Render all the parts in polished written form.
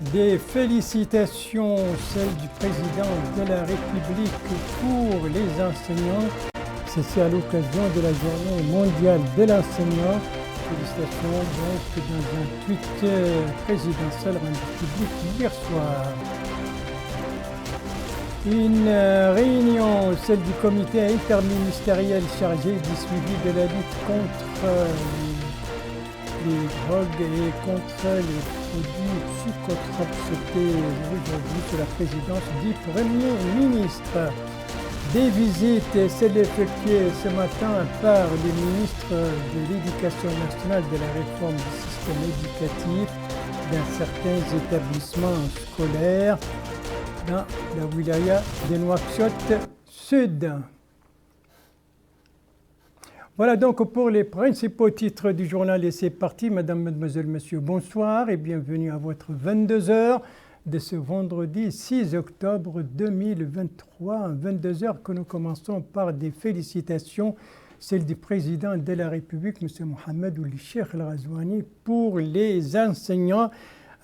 Des félicitations, celles du président de la République pour les enseignants. C'est à l'occasion de la journée mondiale de l'enseignant. Félicitations donc dans un tweet présidentiel rendu public hier soir. Une réunion, celle du comité interministériel chargé du suivi de la lutte contre les drogues et contre les produits psychotropes. C'était aujourd'hui sous la présidence du Premier ministre. Des visites, celles effectuées ce matin par les ministres de l'Éducation nationale, de la réforme du système éducatif dans certains établissements scolaires dans la wilaya de Nouakchott Sud. Voilà donc pour les principaux titres du journal et c'est parti. Madame, mademoiselle, monsieur, bonsoir et bienvenue à votre 22h de ce vendredi 6 octobre 2023. 22h que nous commençons par des félicitations, celle du président de la République, M. Mohamed Ould Cheikh El Ghazouani, pour les enseignants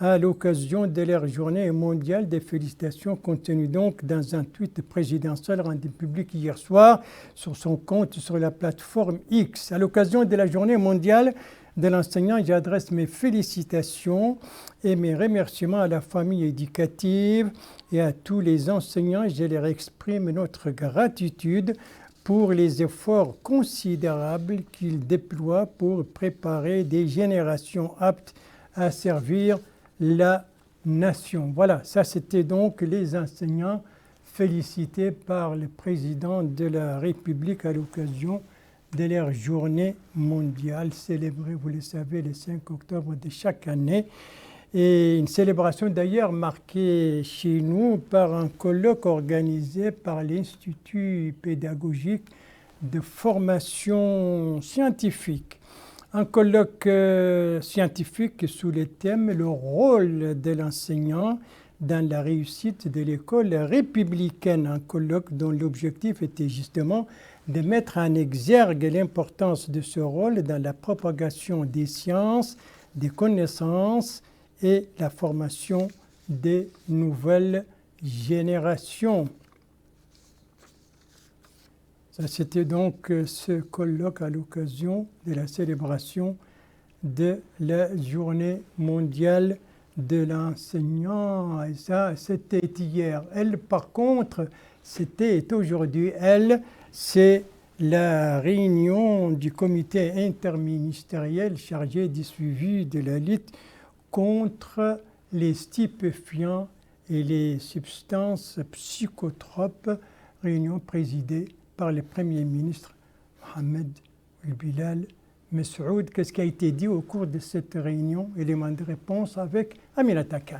à l'occasion de leur journée mondiale. Des félicitations contenues donc dans un tweet présidentiel rendu public hier soir sur son compte sur la plateforme X. À l'occasion de la journée mondiale de l'enseignant, j'adresse mes félicitations et mes remerciements à la famille éducative et à tous les enseignants. Je leur exprime notre gratitude pour les efforts considérables qu'ils déploient pour préparer des générations aptes à servir la nation. Voilà, ça c'était donc les enseignants félicités par le président de la République à l'occasion de leur journée mondiale célébrée, vous le savez, le 5 octobre de chaque année. Et une célébration d'ailleurs marquée chez nous par un colloque organisé par l'Institut pédagogique de formation scientifique. Un colloque scientifique sous le thème « Le rôle de l'enseignant dans la réussite de l'école républicaine ». Un colloque dont l'objectif était justement de mettre en exergue l'importance de ce rôle dans la propagation des sciences, des connaissances et la formation des nouvelles générations. C'était donc ce colloque à l'occasion de la célébration de la journée mondiale de l'enseignant. Et ça, c'était hier. Elle, par contre, c'était aujourd'hui. Elle, c'est la réunion du comité interministériel chargé du suivi de la lutte contre les stupéfiants et les substances psychotropes, réunion présidée par le Premier ministre Mohamed Ould Messoud. Qu'est-ce qui a été dit au cours de cette réunion? Élément de réponse avec Aminata Khan.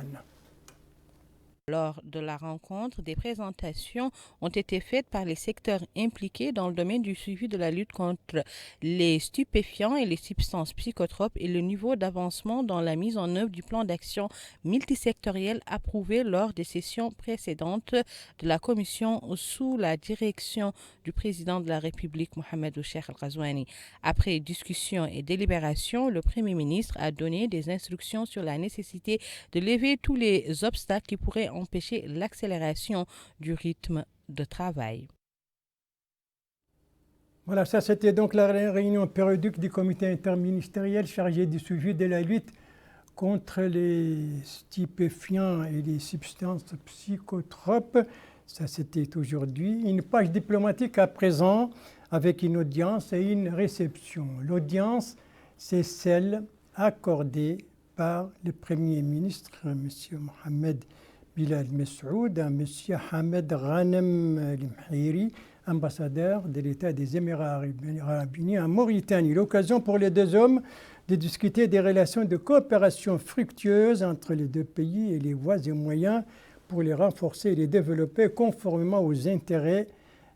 Lors de la rencontre, des présentations ont été faites par les secteurs impliqués dans le domaine du suivi de la lutte contre les stupéfiants et les substances psychotropes et le niveau d'avancement dans la mise en œuvre du plan d'action multisectoriel approuvé lors des sessions précédentes de la commission sous la direction du président de la République, Mohamed Ould Cheikh El Ghazouani. Après discussion et délibération, le Premier ministre a donné des instructions sur la nécessité de lever tous les obstacles qui pourraient empêcher l'accélération du rythme de travail. Voilà, ça c'était donc la réunion périodique du comité interministériel chargé du suivi de la lutte contre les stupéfiants et les substances psychotropes. Ça c'était aujourd'hui. Une page diplomatique à présent avec une audience et une réception. L'audience, c'est celle accordée par le Premier ministre, M. Mohamed Bilal Messoud, à M. Hamed Ghanem El-Mhiri, ambassadeur de l'État des Émirats arabes unis en Mauritanie. L'occasion pour les deux hommes de discuter des relations de coopération fructueuses entre les deux pays et les voies et moyens pour les renforcer et les développer conformément aux intérêts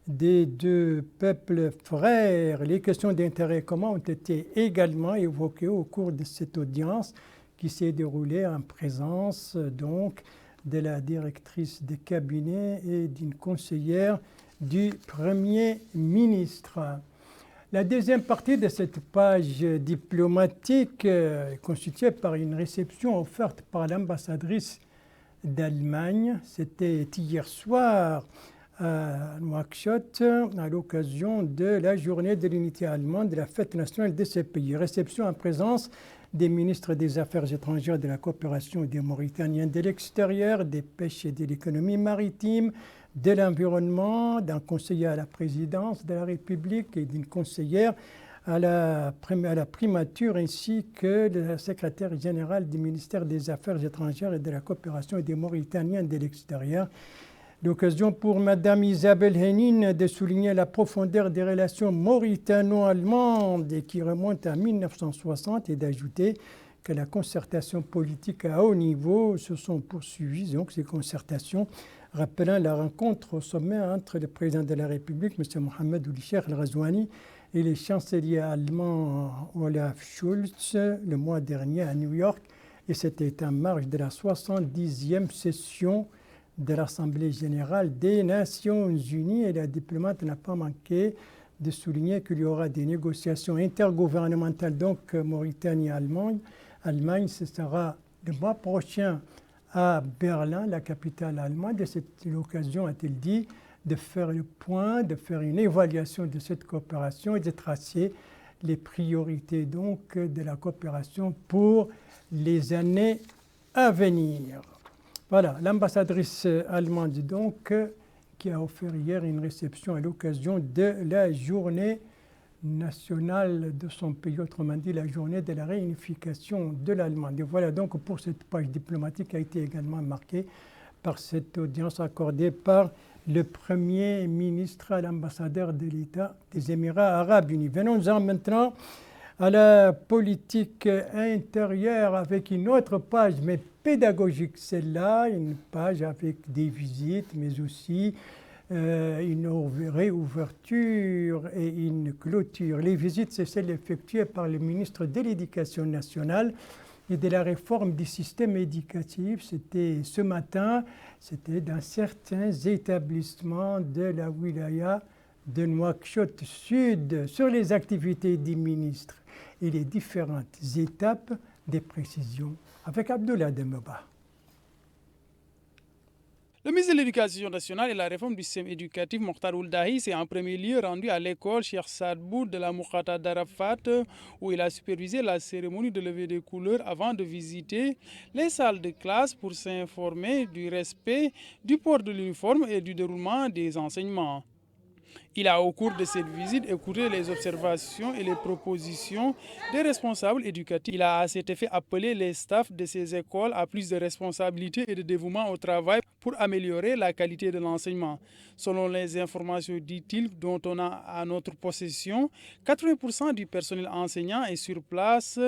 des deux peuples frères. Les questions d'intérêt commun ont été également évoquées au cours de cette audience qui s'est déroulée en présence donc de la directrice de cabinet et d'une conseillère du Premier ministre. La deuxième partie de cette page diplomatique est constituée par une réception offerte par l'ambassadrice d'Allemagne. C'était hier soir à Nouakchott à l'occasion de la journée de l'unité allemande, de la fête nationale de ce pays. Réception en présence des ministres des Affaires étrangères, de la coopération des Mauritaniens de l'extérieur, des pêches et de l'économie maritime, de l'environnement, d'un conseiller à la présidence de la République et d'une conseillère à la primature, ainsi que de la secrétaire générale du ministère des Affaires étrangères et de la coopération des Mauritaniens de l'extérieur. L'occasion pour Mme Isabelle Hennin de souligner la profondeur des relations mauritano-allemandes qui remontent à 1960 et d'ajouter que la concertation politique à haut niveau se sont poursuivies, donc ces concertations, rappelant la rencontre au sommet entre le président de la République, M. Mohamed Ould Cheikh Al-Ghazouani, et le chancelier allemand Olaf Scholz le mois dernier à New York. Et c'était en marge de la 70e session de l'Assemblée générale des Nations unies. Et la diplomate n'a pas manqué de souligner qu'il y aura des négociations intergouvernementales, donc Mauritanie-Allemagne. Ce sera le mois prochain à Berlin, la capitale allemande. Et c'est l'occasion, a-t-il dit, de faire le point, de faire une évaluation de cette coopération et de tracer les priorités donc de la coopération pour les années à venir. Voilà, l'ambassadrice allemande donc qui a offert hier une réception à l'occasion de la journée nationale de son pays, autrement dit la journée de la réunification de l'Allemagne. Et voilà donc pour cette page diplomatique qui a été également marquée par cette audience accordée par le Premier ministre à l'ambassadeur de l'État des Émirats arabes unis. Venons-en maintenant à la politique intérieure avec une autre page, mais pédagogique celle-là, une page avec des visites, mais aussi une réouverture et une clôture. Les visites, c'est celles effectuées par le ministre de l'Éducation nationale et de la réforme du système éducatif. C'était ce matin, c'était dans certains établissements de la wilaya de Nouakchott Sud sur les activités du ministre et les différentes étapes des précisions avec Abdoulaye Demeba. Le ministre de l'Éducation nationale et la réforme du système éducatif, Mokhtar Ould Dahi, s'est en premier lieu rendu à l'école Cheikh Saad Bou de la Muqata d'Arafat, où il a supervisé la cérémonie de levée des couleurs avant de visiter les salles de classe pour s'informer du respect du port de l'uniforme et du déroulement des enseignements. Il a, au cours de cette visite, écouté les observations et les propositions des responsables éducatifs. Il a à cet effet appelé les staffs de ces écoles à plus de responsabilité et de dévouement au travail pour améliorer la qualité de l'enseignement. Selon les informations, dit-il, dont on a à notre possession, 80% du personnel enseignant est sur place.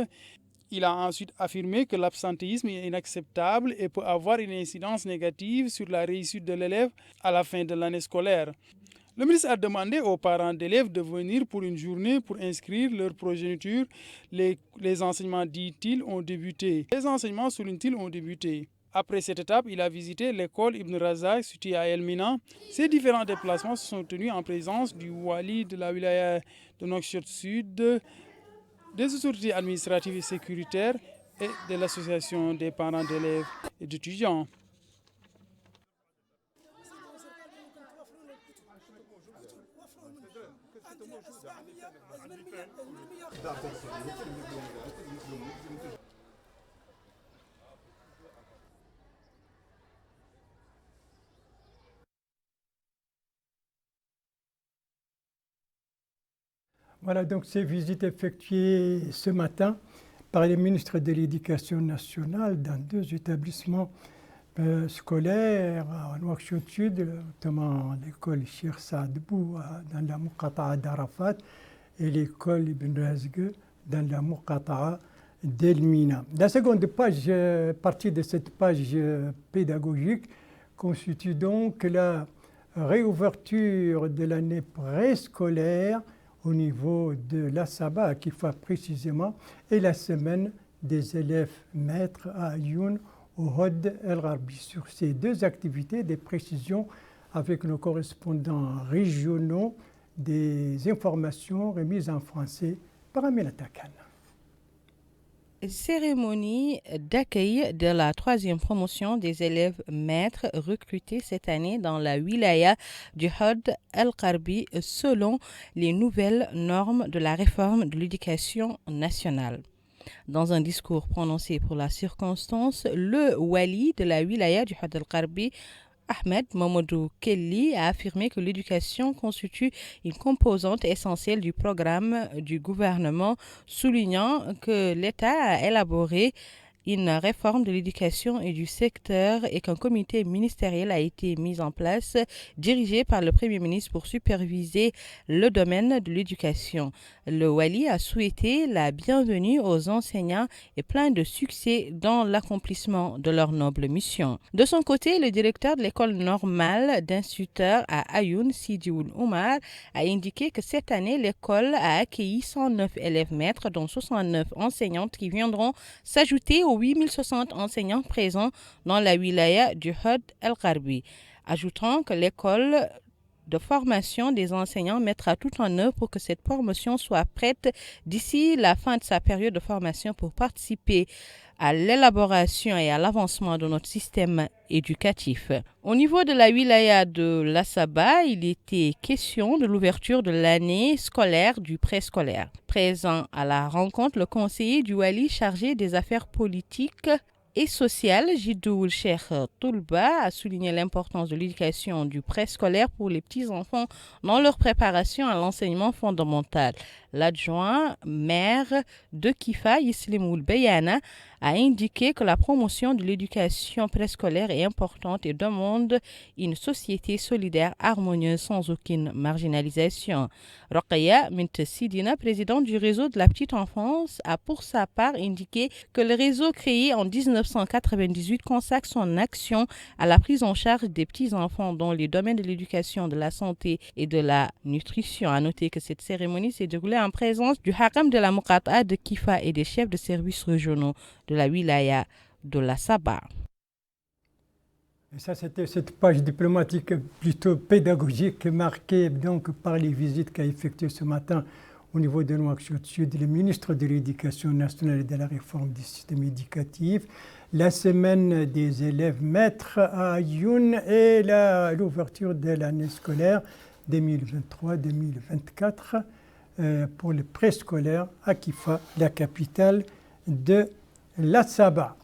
Il a ensuite affirmé que l'absentéisme est inacceptable et peut avoir une incidence négative sur la réussite de l'élève à la fin de l'année scolaire. Le ministre a demandé aux parents d'élèves de venir pour une journée pour inscrire leur progéniture. Les enseignements, dit-il, ont débuté. Les enseignements, souligne-t-il, ont débuté. Après cette étape, il a visité l'école Ibn Razak, située à El Mina. Ces différents déplacements se sont tenus en présence du Wali de la wilaya de Nouakchott Sud, des autorités administratives et sécuritaires et de l'association des parents d'élèves et d'étudiants. Voilà donc ces visites effectuées ce matin par les ministres de l'Éducation nationale dans deux établissements scolaires à Nouakchott Sud, notamment l'école Cheikh Saad Bou dans la Muqata'a d'Arafat et l'école Ibn Razak dans la Muqata'a d'El Mina. La seconde partie de cette page pédagogique constitue donc la réouverture de l'année préscolaire au niveau de l'Asaba à Kifa précisément et la semaine des élèves maîtres à Ayoun au Hod El Gharbi. Sur ces deux activités, des précisions avec nos correspondants régionaux, des informations remises en français par Aminata Khan. Cérémonie d'accueil de la 3e promotion des élèves maîtres recrutés cette année dans la wilaya du Had El-Karbi selon les nouvelles normes de la réforme de l'éducation nationale. Dans un discours prononcé pour la circonstance, le wali de la wilaya du Had El-Karbi, Ahmed Mamadou Kelly, a affirmé que l'éducation constitue une composante essentielle du programme du gouvernement, soulignant que l'État a élaboré une réforme de l'éducation et du secteur et qu'un comité ministériel a été mis en place, dirigé par le Premier ministre pour superviser le domaine de l'éducation. Le Wali a souhaité la bienvenue aux enseignants et plein de succès dans l'accomplissement de leur noble mission. De son côté, le directeur de l'école normale d'instructeurs à Ayoun, Sidioul Oumar, a indiqué que cette année, l'école a accueilli 109 élèves maîtres, dont 69 enseignantes qui viendront s'ajouter aux 8060 enseignants présents dans la wilaya du Had El-Karbi, ajoutant que l'école de formation des enseignants mettra tout en œuvre pour que cette promotion soit prête d'ici la fin de sa période de formation pour participer à l'élaboration et à l'avancement de notre système éducatif. Au niveau de la wilaya de Lassaba, il était question de l'ouverture de l'année scolaire du préscolaire. Présent à la rencontre, le conseiller du Wali chargé des affaires politiques et sociales, Jidoul Cheikh Toulba, a souligné l'importance de l'éducation du préscolaire pour les petits-enfants dans leur préparation à l'enseignement fondamental. L'adjoint maire de Kifa, Yislemoul Beyana, a indiqué que la promotion de l'éducation préscolaire est importante et demande une société solidaire, harmonieuse, sans aucune marginalisation. Rokhaya Mint Sidina, présidente du réseau de la petite enfance, a pour sa part indiqué que le réseau créé en 1998 consacre son action à la prise en charge des petits-enfants dans les domaines de l'éducation, de la santé et de la nutrition. À noter que cette cérémonie s'est déroulée en présence du Hakam de la Mokata de Kifa et des chefs de services régionaux de la wilaya de Lassaba. Et ça, c'était cette page diplomatique plutôt pédagogique marquée donc par les visites qu'a effectuées ce matin au niveau de Nouakchott Sud le ministre de l'Éducation nationale et de la réforme du système éducatif, la semaine des élèves maîtres à Ayoun et l'ouverture de l'année scolaire 2023-2024 pour le préscolaire à Kifa, la capitale de Lassaba.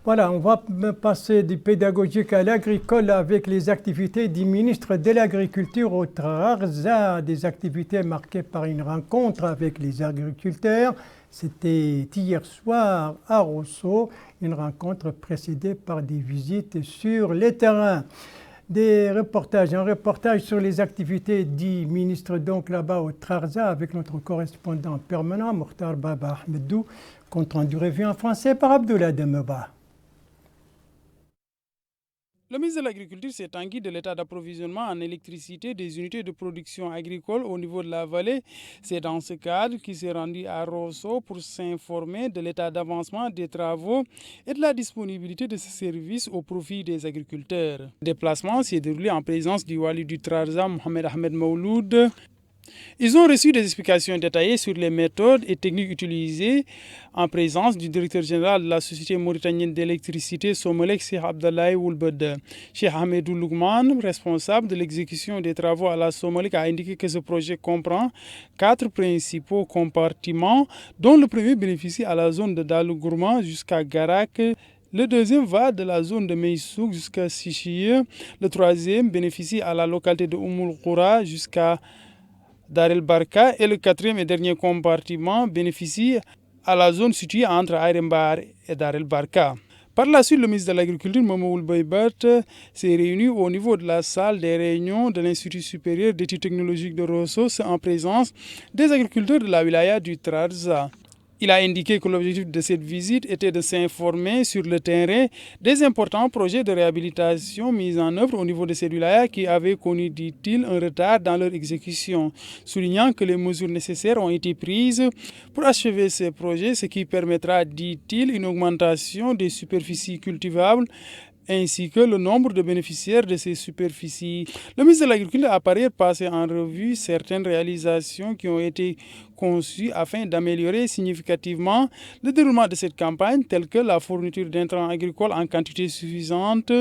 Voilà, on va passer du pédagogique à l'agricole avec les activités du ministre de l'Agriculture au Trarza, des activités marquées par une rencontre avec les agriculteurs. C'était hier soir à Rosso, une rencontre précédée par des visites sur les terrains. Un reportage sur les activités du ministre donc là-bas au Trarza avec notre correspondant permanent, Mokhtar Baba Ahmedou, compte rendu revue en français par Abdoulaye Demeba. Le ministre de l'Agriculture s'est engagé de l'état d'approvisionnement en électricité des unités de production agricole au niveau de la vallée. C'est dans ce cadre qu'il s'est rendu à Rosso pour s'informer de l'état d'avancement des travaux et de la disponibilité de ce service au profit des agriculteurs. Le déplacement s'est déroulé en présence du Wali du Trarza, Mohamed Ahmed Mouloud. Ils ont reçu des explications détaillées sur les méthodes et techniques utilisées en présence du directeur général de la Société mauritanienne d'électricité Somelec, Cheikh Abdallah Oulbed. Cheikh Ahmedou Lougman, responsable de l'exécution des travaux à la Somelec, a indiqué que ce projet comprend 4 principaux compartiments, dont le premier bénéficie à la zone de Dalou Gourma jusqu'à Garak. Le deuxième va de la zone de Meissouk jusqu'à Sichiye. Le troisième bénéficie à la localité de Oumoul Koura jusqu'à Dar el Barka, et le quatrième et dernier compartiment bénéficie à la zone située entre Ayrembar et Dar el Barka. Par la suite, le ministre de l'Agriculture, Mamoul Baybat, s'est réuni au niveau de la salle des réunions de l'Institut supérieur d'études technologiques de Rosso en présence des agriculteurs de la wilaya du Trarza. Il a indiqué que l'objectif de cette visite était de s'informer sur le terrain des importants projets de réhabilitation mis en œuvre au niveau de ces wilayas qui avaient connu, dit-il, un retard dans leur exécution, soulignant que les mesures nécessaires ont été prises pour achever ces projets, ce qui permettra, dit-il, une augmentation des superficies cultivables ainsi que le nombre de bénéficiaires de ces superficies. Le ministre de l'Agriculture a par ailleurs passé en revue certaines réalisations qui ont été conçues afin d'améliorer significativement le déroulement de cette campagne, telles que la fourniture d'intrants agricoles en quantité suffisante,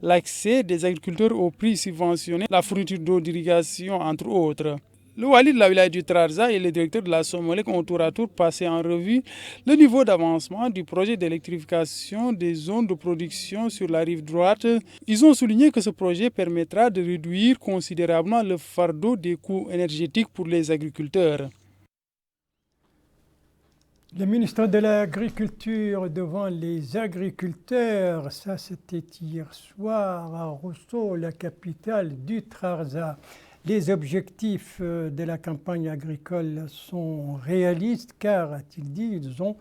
l'accès des agriculteurs aux prix subventionnés, la fourniture d'eau d'irrigation, entre autres. Le wali de la wilaya du Trarza et le directeur de la Somolec ont tour à tour passé en revue le niveau d'avancement du projet d'électrification des zones de production sur la rive droite. Ils ont souligné que ce projet permettra de réduire considérablement le fardeau des coûts énergétiques pour les agriculteurs. Le ministre de l'Agriculture devant les agriculteurs, ça c'était hier soir à Rosso, la capitale du Trarza. Les objectifs de la campagne agricole sont réalistes car, a-t-il dit, ils ont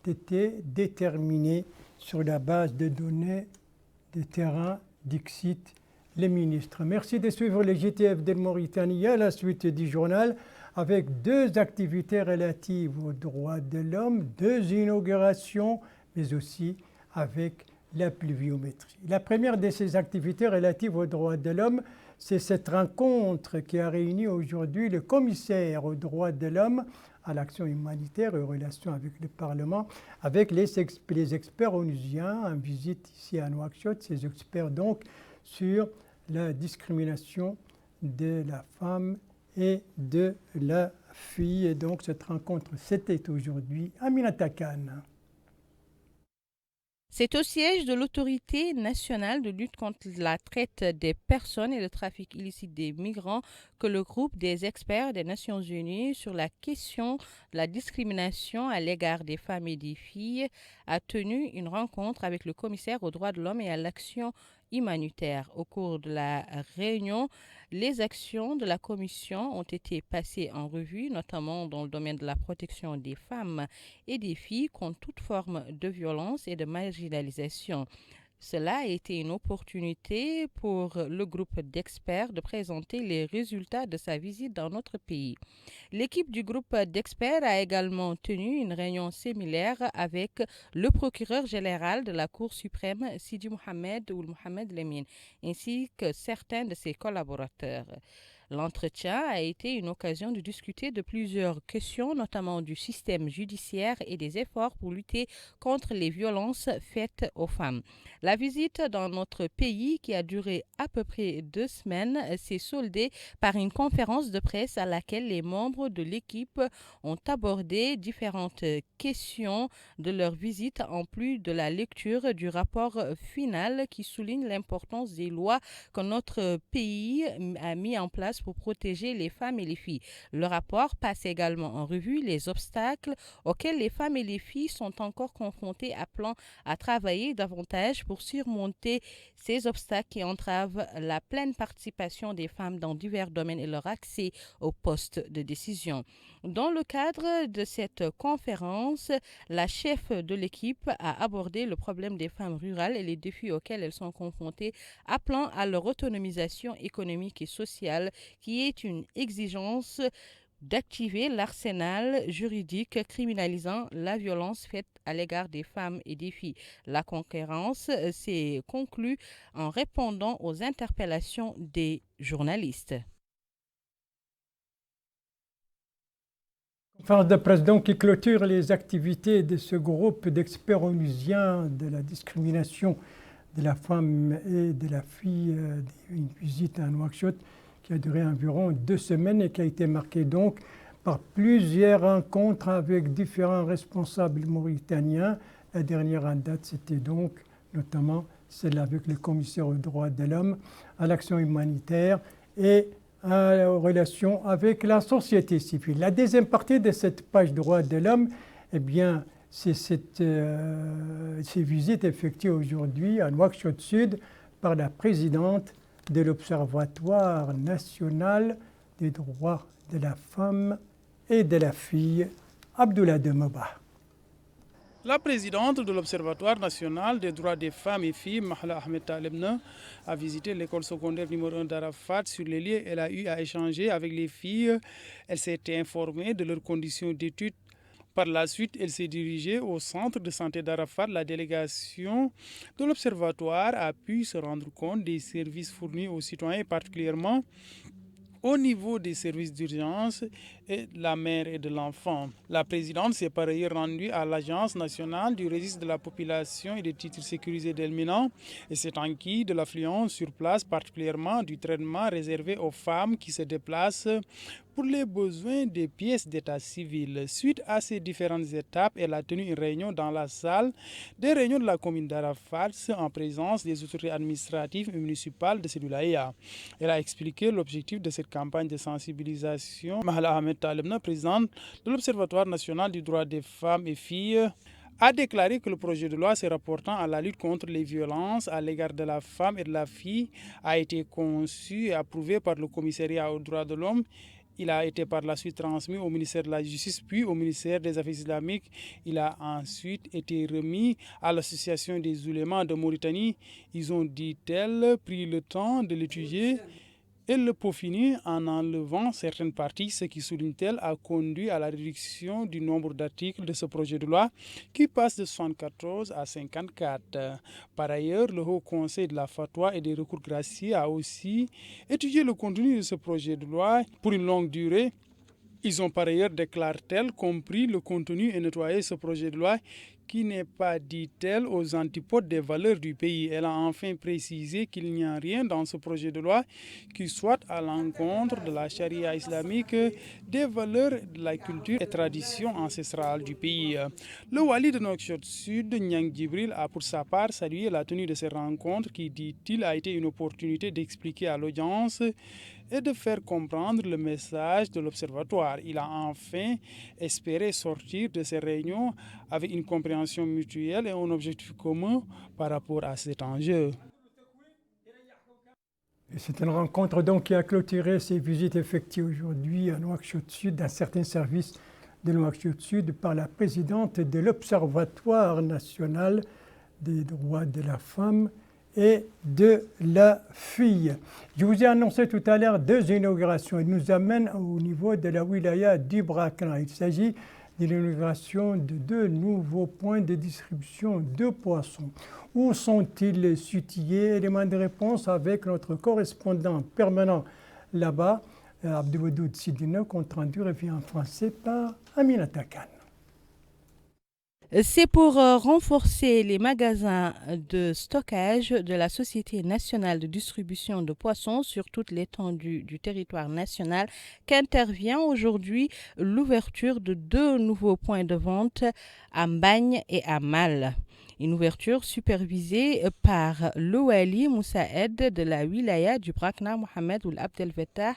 été déterminés sur la base de données des terrains dixit les ministres. Merci de suivre le GTF de Mauritanie à la suite du journal avec 2 activités relatives aux droits de l'homme, 2 inaugurations, mais aussi avec la pluviométrie. La première de ces activités relatives aux droits de l'homme, c'est cette rencontre qui a réuni aujourd'hui le commissaire aux droits de l'homme à l'action humanitaire et aux relations avec le Parlement, avec les experts onusiens en visite ici à Nouakchott, ces experts donc sur la discrimination de la femme et de la fille. Et donc cette rencontre, c'était aujourd'hui à Aminata Kane. C'est au siège de l'Autorité nationale de lutte contre la traite des personnes et le trafic illicite des migrants que le groupe des experts des Nations Unies sur la question de la discrimination à l'égard des femmes et des filles a tenu une rencontre avec le commissaire aux droits de l'homme et à l'action humanitaire. Au cours de la réunion, les actions de la commission ont été passées en revue, notamment dans le domaine de la protection des femmes et des filles contre toute forme de violence et de marginalisation. Cela a été une opportunité pour le groupe d'experts de présenter les résultats de sa visite dans notre pays. L'équipe du groupe d'experts a également tenu une réunion similaire avec le procureur général de la Cour suprême, Sidi Mohamed ou Mohamed Lemine, ainsi que certains de ses collaborateurs. L'entretien a été une occasion de discuter de plusieurs questions, notamment du système judiciaire et des efforts pour lutter contre les violences faites aux femmes. La visite dans notre pays, qui a duré à peu près 2 semaines, s'est soldée par une conférence de presse à laquelle les membres de l'équipe ont abordé différentes questions de leur visite, en plus de la lecture du rapport final qui souligne l'importance des lois que notre pays a mis en place pour protéger les femmes et les filles. Le rapport passe également en revue les obstacles auxquels les femmes et les filles sont encore confrontées, appelant à travailler davantage pour surmonter ces obstacles qui entravent la pleine participation des femmes dans divers domaines et leur accès aux postes de décision. Dans le cadre de cette conférence, la chef de l'équipe a abordé le problème des femmes rurales et les défis auxquels elles sont confrontées, appelant à leur autonomisation économique et sociale, qui est une exigence d'activer l'arsenal juridique criminalisant la violence faite à l'égard des femmes et des filles. La conférence s'est conclue en répondant aux interpellations des journalistes. Conférence de presse donc qui clôture les activités de ce groupe d'experts onusiens de la discrimination de la femme et de la fille, une visite à Nouakchott qui a duré environ 2 semaines et qui a été marquée donc par plusieurs rencontres avec différents responsables mauritaniens. La dernière en date, c'était donc notamment celle avec le commissaire aux droits de l'homme, à l'action humanitaire et en relation avec la société civile. La deuxième partie de cette page droits de l'homme, eh bien, c'est ces visites effectuées aujourd'hui à Nouakchott Sud par la présidente de l'Observatoire national des droits de la femme et de la fille, Abdoulaye Demeba. La présidente de l'Observatoire national des droits des femmes et filles, Mahla Ahmed Talebna, a visité l'école secondaire numéro 1 d'Arafat. Sur les lieux, elle a eu à échanger avec les filles. Elle s'est informée de leurs conditions d'études Par la suite, elle s'est dirigée au centre de santé d'Arafat. La délégation de l'Observatoire a pu se rendre compte des services fournis aux citoyens, particulièrement au niveau des services d'urgence et de la mère et de l'enfant. La présidente s'est par ailleurs rendue à l'Agence nationale du registre de la population et des titres sécurisés d'Elminan et s'est enquis de l'affluence sur place, particulièrement du traitement réservé aux femmes qui se déplacent pour les besoins des pièces d'état civil. Suite à ces différentes étapes, elle a tenu une réunion dans la salle des réunions de la commune d'Arafat en présence des autorités administratives et municipales de Sédoulaïa. Elle a expliqué l'objectif de cette campagne de sensibilisation. Mahala Ahmed Talebna, présidente de l'Observatoire national du droit des femmes et filles, a déclaré que le projet de loi se rapportant à la lutte contre les violences à l'égard de la femme et de la fille a été conçu et approuvé par le commissariat aux droits de l'homme. Il a été par la suite transmis au ministère de la Justice, puis au ministère des Affaires islamiques. Il a ensuite été remis à l'association des oulémas de Mauritanie. Ils ont, dit-elle, pris le temps de l'étudier et le peaufiner en enlevant certaines parties, ce qui, souligne-t-elle, a conduit à la réduction du nombre d'articles de ce projet de loi qui passe de 74 à 54. Par ailleurs, le Haut Conseil de la Fatwa et des recours graciés a aussi étudié le contenu de ce projet de loi pour une longue durée. Ils ont par ailleurs, déclare-t-elle, compris le contenu et nettoyé ce projet de loi qui n'est pas, dit-elle, aux antipodes des valeurs du pays. Elle a enfin précisé qu'il n'y a rien dans ce projet de loi qui soit à l'encontre de la charia islamique, des valeurs de la culture et traditions ancestrales du pays. Le wali de Nouakchott Sud, Niang Djibril, a pour sa part salué la tenue de ces rencontres qui, dit-il, a été une opportunité d'expliquer à l'audience et de faire comprendre le message de l'Observatoire. Il a enfin espéré sortir de ces réunions avec une compréhension mutuelle et un objectif commun par rapport à cet enjeu. C'est une rencontre donc qui a clôturé ces visites effectuées aujourd'hui à Nouakchott Sud, dans certains services de Nouakchott Sud, par la présidente de l'Observatoire national des droits de la femme et de la fille. Je vous ai annoncé tout à l'heure 2 inaugurations. Il nous amène au niveau de la wilaya du Brakna. Il s'agit de l'inauguration de 2 nouveaux points de distribution de poissons. Où sont-ils situés? Élément de réponse avec notre correspondant permanent là-bas, Abdelwadoud Sidina, compte rendu revient en français par Aminata Khan. C'est pour renforcer les magasins de stockage de la Société nationale de distribution de poissons sur toute l'étendue du territoire national qu'intervient aujourd'hui l'ouverture de 2 nouveaux points de vente à Mbagne et à Mal. Une ouverture supervisée par le Wali Moussaed de la wilaya du Brakna, Mohamed Ould Abdel Fattah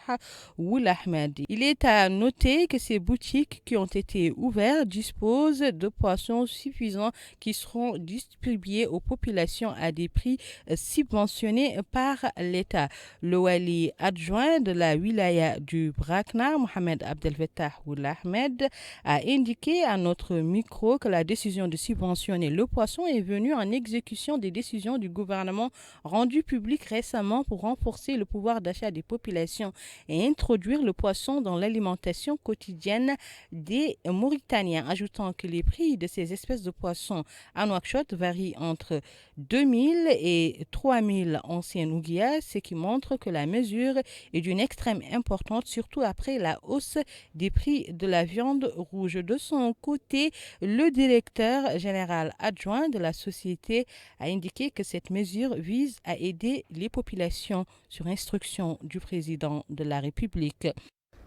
Ould Ahmed. Il est à noter que ces boutiques qui ont été ouvertes disposent de poissons suffisants qui seront distribués aux populations à des prix subventionnés par l'État. Le Wali adjoint de la wilaya du Brakna, Mohamed Abdel Fattah Ould Ahmed, a indiqué à notre micro que la décision de subventionner le poisson est venue en exécution des décisions du gouvernement rendues publiques récemment pour renforcer le pouvoir d'achat des populations et introduire le poisson dans l'alimentation quotidienne des Mauritaniens, ajoutant que les prix de ces espèces de poissons à Nouakchott varient entre 2000 et 3000 anciens ouguias, ce qui montre que la mesure est d'une extrême importance, surtout après la hausse des prix de la viande rouge. De son côté, le directeur général adjoint de la société a indiqué que cette mesure vise à aider les populations sur instruction du président de la République.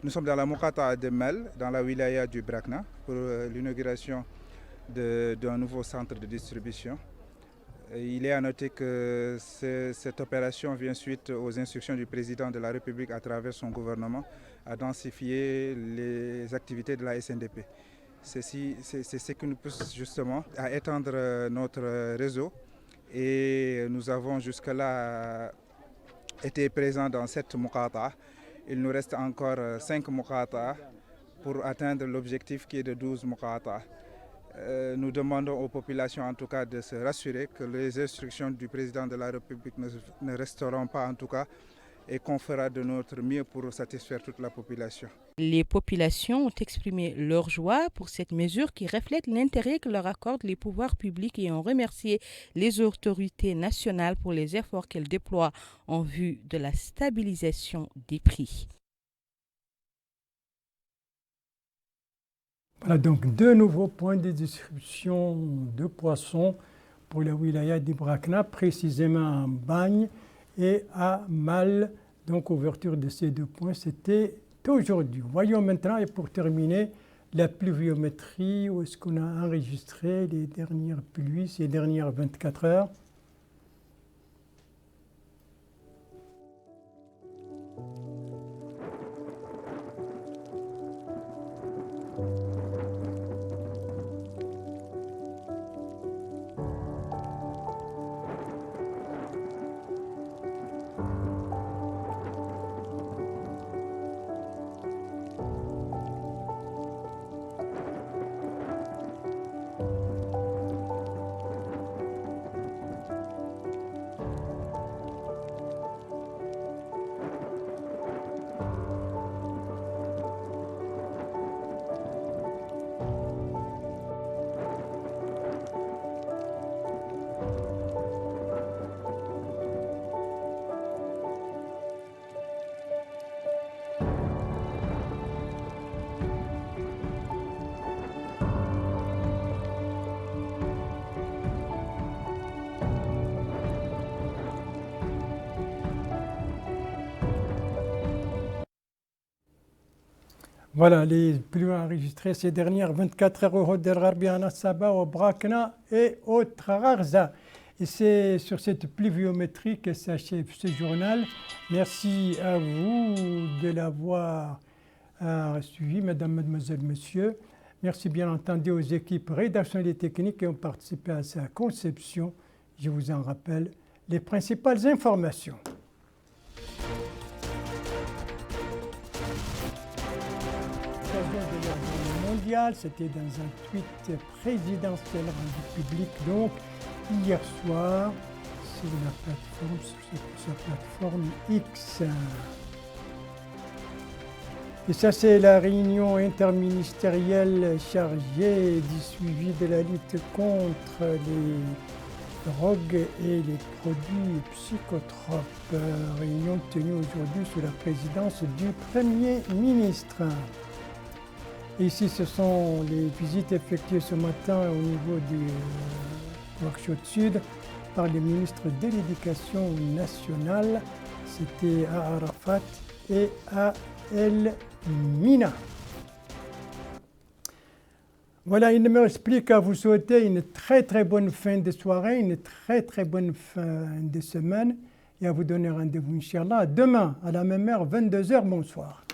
Nous sommes dans la Moukata de Mel, dans la wilaya du Brakna, pour l'inauguration d'un nouveau centre de distribution. Il est à noter que cette opération vient suite aux instructions du président de la République à travers son gouvernement à densifier les activités de la SNDP. C'est ce qui nous pousse justement à étendre notre réseau et nous avons jusque-là été présents dans 7 Moukata. Il nous reste encore 5 Moukata pour atteindre l'objectif qui est de 12 Moukata. Nous demandons aux populations en tout cas de se rassurer que les instructions du président de la République ne resteront pas en tout cas et qu'on fera de notre mieux pour satisfaire toute la population. Les populations ont exprimé leur joie pour cette mesure qui reflète l'intérêt que leur accordent les pouvoirs publics et ont remercié les autorités nationales pour les efforts qu'elles déploient en vue de la stabilisation des prix. Voilà donc 2 nouveaux points de distribution de poissons pour la wilaya d'Ibrakna, précisément à Bagne et à Mal. Donc ouverture de ces 2 points, c'était aujourd'hui. Voyons maintenant, et pour terminer, la pluviométrie, où est-ce qu'on a enregistré les dernières pluies, ces dernières 24 heures. Voilà les pluies enregistrées ces dernières 24 heures au Hodder Gharbi, à Saba, au Brakna et au Trarza. Et c'est sur cette pluviométrie que s'achève ce journal. Merci à vous de l'avoir suivi, mesdames, mademoiselles, messieurs. Merci bien entendu aux équipes rédactionnelles et techniques qui ont participé à sa conception. Je vous en rappelle les principales informations. De l'ordre mondial, c'était dans un tweet présidentiel rendu public donc hier soir sur la plateforme X. Et ça, c'est la réunion interministérielle chargée du suivi de la lutte contre les drogues et les produits psychotropes. Réunion tenue aujourd'hui sous la présidence du Premier ministre. Ici, ce sont les visites effectuées ce matin au niveau du Nouakchott Sud par les ministres de l'Éducation nationale. C'était à Arafat et à El Mina. Voilà, il ne me reste plus qu'à vous souhaiter une très très bonne fin de soirée, une très très bonne fin de semaine et à vous donner rendez-vous, Inch'Allah, demain à la même heure, 22h. Bonsoir.